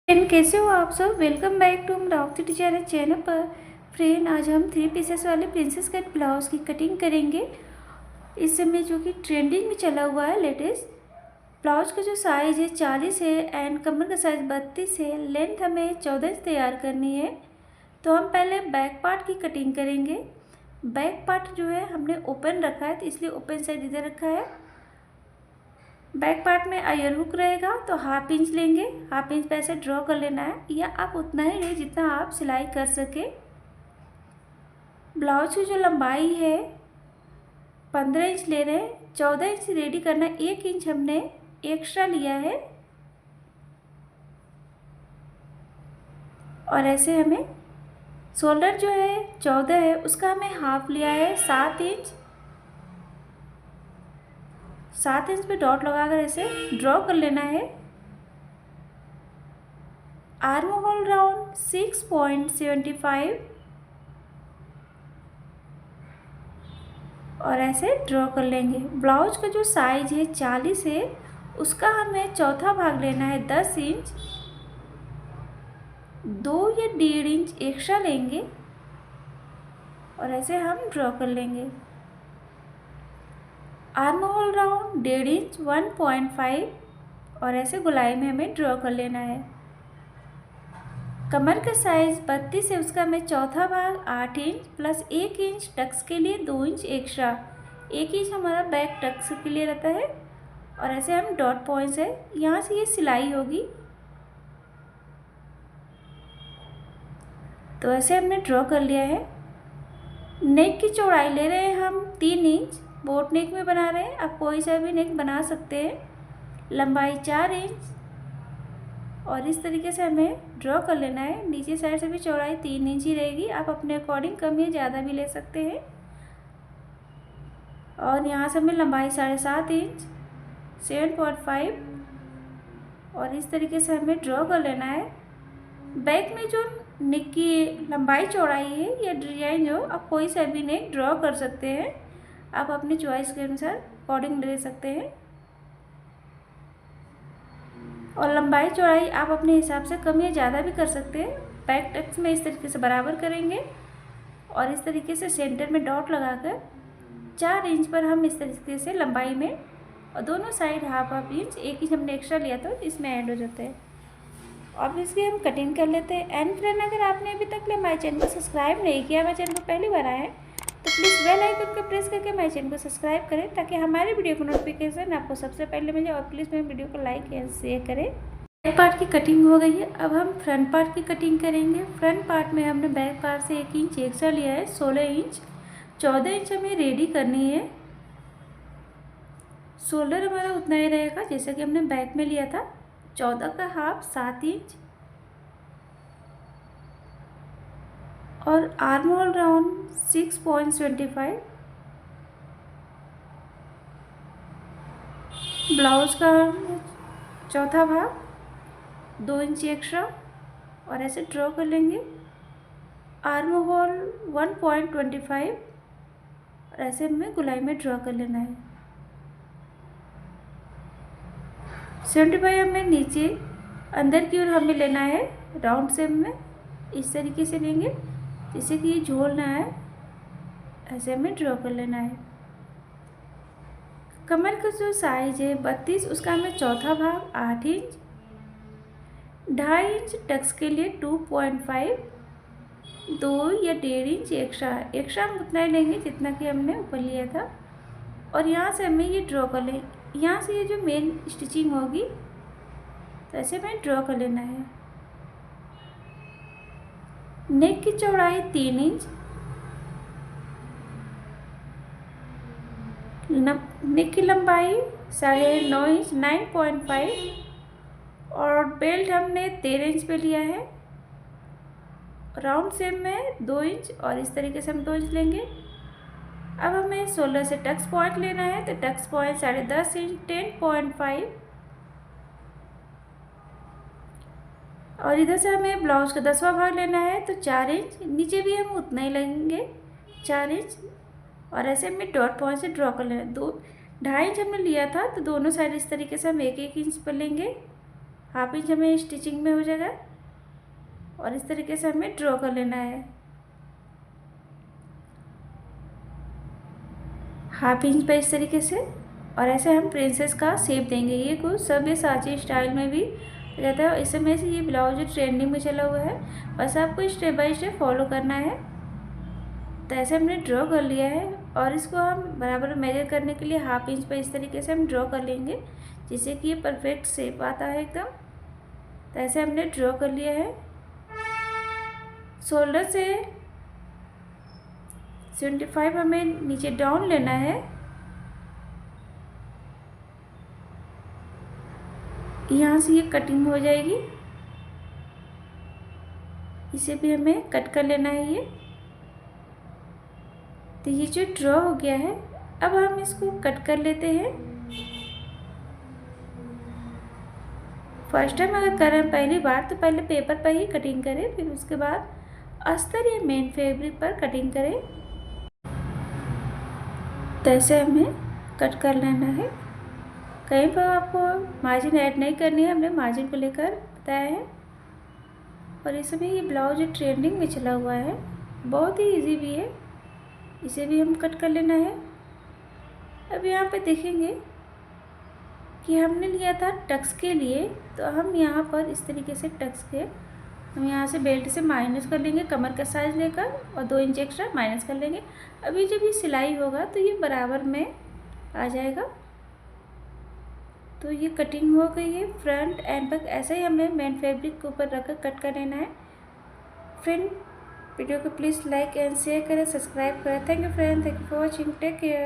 Friend, कैसे हो आप सब। Welcome back to Amravati designer channel पर। फ्रेंड, आज हम 3 पीसेस वाले प्रिंसेस कट ब्लाउज की कटिंग करेंगे। इस समय जो कि ट्रेंडिंग में चला हुआ है लेटेस्ट। ब्लाउज का जो साइज़ है 40 है एंड कमर का साइज़ 32 है। लेंथ हमें 14 इंच तैयार करनी है। तो हम पहले बैक पार्ट की कटिंग करेंगे। बैक पार्ट जो है हमने ओपन रखा है, तो इसलिए ओपन साइड इधर रखा है। बैक पार्ट में आयर हुक रहेगा, तो हाफ इंच लेंगे। हाफ इंच पे ऐसे ड्रॉ कर लेना है, या आप उतना ही लें जितना आप सिलाई कर सके। ब्लाउज की जो लंबाई है 15 इंच ले रहे हैं। 14 इंच रेडी करना, 1 इंच हमने एक्स्ट्रा लिया है। और ऐसे हमें शोल्डर जो है 14 है, उसका हमें हाफ लिया है 7 इंच। 7 इंच पे डॉट लगाकर ऐसे ड्रॉ कर लेना है। आर्म होल राउंड 6.75 और ऐसे ड्रॉ कर लेंगे। ब्लाउज का जो साइज है 40 है, उसका हमें चौथा भाग लेना है 10 इंच। 2 या 1.5 इंच एक्स्ट्रा लेंगे और ऐसे हम ड्रॉ कर लेंगे। आर्म होल राउंड 1.5 इंच 1.5 और ऐसे गोलाई में हमें ड्रॉ कर लेना है। कमर का साइज 32 है, उसका हमें चौथा भाग 8 इंच प्लस 1 इंच टक्स के लिए 2 इंच एक्स्ट्रा। 1 इंच हमारा बैक टक्स के लिए रहता है। और ऐसे हम डॉट पॉइंट्स है, यहाँ से ये सिलाई होगी। तो ऐसे हमने ड्रॉ कर लिया है। नेक की चौड़ाई ले रहे हैं हम 3 इंच। बोट नेक में बना रहे हैं, आप कोई सा भी नेक बना सकते हैं। लंबाई 4 इंच और इस तरीके से हमें ड्रॉ कर लेना है। नीचे साइड से भी चौड़ाई 3 इंच ही रहेगी, आप अपने अकॉर्डिंग कम या ज़्यादा भी ले सकते हैं। और यहाँ से हमें लंबाई 7.5 इंच 7.5 और इस तरीके से हमें ड्रॉ कर लेना है। बैक में जो नेक की लंबाई चौड़ाई है, या डिजाइन जो आप कोई सा भी नेक ड्रॉ कर सकते हैं, आप अपनी चॉइस के अनुसार अकॉर्डिंग ले सकते हैं। और लंबाई चौड़ाई आप अपने हिसाब से कम या ज़्यादा भी कर सकते हैं। बैक टक्स में इस तरीके से बराबर करेंगे और इस तरीके से सेंटर में डॉट लगाकर 4 इंच पर हम इस तरीके से लंबाई में, और दोनों साइड हाफ इंच, 1 इंच हमने एक्स्ट्रा लिया था, इसमें ऐड हो जाता है। अब इसकी हम कटिंग कर लेते हैं। एंड फ्रेंड, अगर आपने अभी तक हमारे चैनल को सब्सक्राइब नहीं किया, हमारे चैनल पर पहली बार आए हैं, तो प्लीज़ बेल आइकन को प्रेस करके हमारे चैनल को सब्सक्राइब करें, ताकि हमारे वीडियो को नोटिफिकेशन आपको सबसे पहले मिले। और प्लीज़ मेरे वीडियो को लाइक एंड शेयर करें। बैक पार्ट की कटिंग हो गई है, अब हम फ्रंट पार्ट की कटिंग करेंगे। फ्रंट पार्ट में हमने बैक पार्ट से 1 इंच एक्स्ट्रा लिया है, 16 इंच। 14 इंच हमें रेडी करनी है। शोल्डर हमारा उतना ही रहेगा जैसा कि हमने बैक में लिया था। 14 का हाफ 7 इंच और आर्म होल राउंड 6.25। ब्लाउज का चौथा भाग 2 इंच एक्स्ट्रा और ऐसे ड्रॉ कर लेंगे। आर्म होल 1.25 और ऐसे हमें गोलाई में ड्रॉ कर लेना है। 75 हमें नीचे अंदर की ओर हमें लेना है, राउंड शेप में इस तरीके से लेंगे, जैसे कि ये झोल ना है, ऐसे हमें ड्रॉ कर लेना है। कमर का जो साइज है 32, उसका हमें चौथा भाग 8 इंच। 2.5 इंच टक्स के लिए 2.5, 2 या 1.5 इंच एक्स्ट्रा हम उतना ही लेंगे जितना कि हमने ऊपर लिया था। और यहाँ से हमें ये ड्रॉ कर लें, यहाँ से ये जो मेन स्टिचिंग होगी, तो ऐसे हमें ड्रॉ कर लेना है। नेक की चौड़ाई 3 इंच। नेक की लंबाई 9.5 इंच 9.5 और बेल्ट हमने 13 इंच पे लिया है। राउंड शेप में 2 इंच और इस तरीके से हम 2 इंच लेंगे। अब हमें 16 से टक्स पॉइंट लेना है, तो टक्स पॉइंट 10.5 इंच 10.5 और इधर से हमें ब्लाउज का 10वां भाग लेना है, तो 4 इंच। नीचे भी हम उतना ही लेंगे 4 इंच और ऐसे हमें डॉट पॉइंट से ड्रॉ कर लेना है। 2.5 इंच हमने लिया था, तो दोनों साइड इस तरीके से हम 1-1 इंच पर लेंगे, हाफ इंच हमें स्टिचिंग में हो जाएगा और इस तरीके से हमें ड्रॉ कर लेना है। हाफ इंच पर इस तरीके से, और ऐसे हम प्रिंसेस का शेप देंगे। ये कुछ सब्यसाची स्टाइल में भी रहता है। इस समय से ये ब्लाउज ट्रेंडिंग में चला हुआ है, बस आपको स्टेप बाय स्टेप फॉलो करना है। तो ऐसे हमने ड्रॉ कर लिया है और इसको हम बराबर मेजर करने के लिए हाफ इंच पर इस तरीके से हम ड्रॉ कर लेंगे, जिससे कि ये परफेक्ट शेप आता है एकदम। तो ऐसे हमने ड्रॉ कर लिया है। शोल्डर से 75 हमें नीचे डाउन लेना है। यहाँ से ये कटिंग हो जाएगी, इसे भी हमें कट कर लेना है ये। तो ये जो ड्रॉ हो गया है, अब हम इसको कट कर लेते हैं। फर्स्ट टाइम अगर कर रहे हैं पहली बार, तो पहले पेपर पर ही कटिंग करें, फिर उसके बाद अस्तर या मेन फैब्रिक पर कटिंग करें। तो ऐसे हमें कट कर लेना है। कहीं पर आपको मार्जिन ऐड नहीं करनी है, हमने मार्जिन को लेकर बताया है। और इस समय ये ब्लाउज ट्रेंडिंग में चला हुआ है, बहुत ही इजी भी है, इसे भी हम कट कर लेना है। अब यहाँ पे देखेंगे कि हमने लिया था टक्स के लिए, तो हम यहाँ पर इस तरीके से टक्स के हम यहाँ से बेल्ट से माइनस कर लेंगे, कमर का साइज लेकर, और 2 इंच एक्स्ट्रा माइनस कर लेंगे। अभी जब ये सिलाई होगा तो ये बराबर में आ जाएगा। तो ये कटिंग हो गई है फ्रंट एंड बैक। ऐसे ही हमें मेन फैब्रिक के ऊपर रखकर कट कर लेना है। फ्रेंड, वीडियो को प्लीज़ लाइक एंड शेयर करें, सब्सक्राइब करें। Thank you friend, thank you for watching, take care.